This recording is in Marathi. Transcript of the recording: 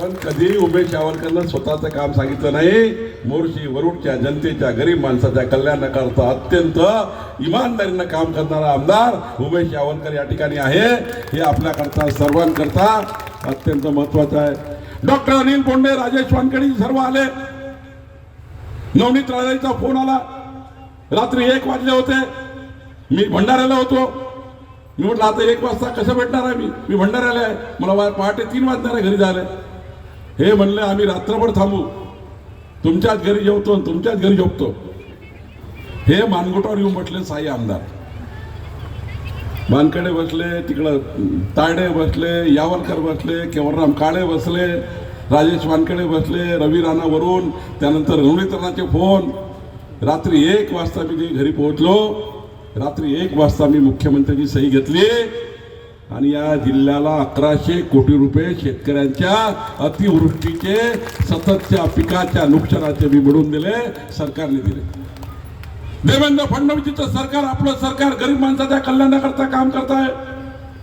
पण कधीही उमेश यावलकरनं स्वतःचं काम सांगितलं नाही. मोर्शी वरुडच्या जनतेच्या गरीब माणसाच्या कल्याणाकरता अत्यंत इमानदारीनं काम करणारा आमदार उमेश यावलकर या ठिकाणी आहे. हे आपल्याकरता सर्वांकरता अत्यंत महत्वाचं आहे. डॉक्टर अनिल बोंडे, राजेश वानखेडे सर्व आले. नवनीत राजाचा फोन आला. रात्री 1 वाजले होते. मी भंडाऱ्याला होतो. मी म्हटलं आता 1 वाजता कसं भेटणार आहे. मी भंडाऱ्याला आहे. मला पहाटे 3 वाजणार आहे घरी जायला. हे म्हणले आम्ही रात्रभर थांबू, तुमच्याच घरी जेवतो आणि तुमच्याच घरी झोपतो. हे मानगोटावर येऊन म्हटले साई आमदार. वानखेडे बसले, तिकडं तायडे बसले, यावलकर बसले, केवलराम काळे बसले, राजेश वानखेडे बसले, रवी राणा वरून, त्यानंतर नवनीत राणाचे फोन. रात्री 1 वाजता मी घरी पोहोचलो. रात्री 1 वाजता मी मुख्यमंत्र्यांची सही घेतली आणि या जिल्ह्याला 1100 कोटी रुपये शेतकऱ्यांच्या अतिवृष्टीचे सततच्या पिकाच्या नुकसानाचे मी मिळवून दिले, सरकारने दिले. देवेंद्र फडणवीसचं सरकार, आपलं सरकार गरीब माणसाच्या कल्याणाकरता काम करत आहे.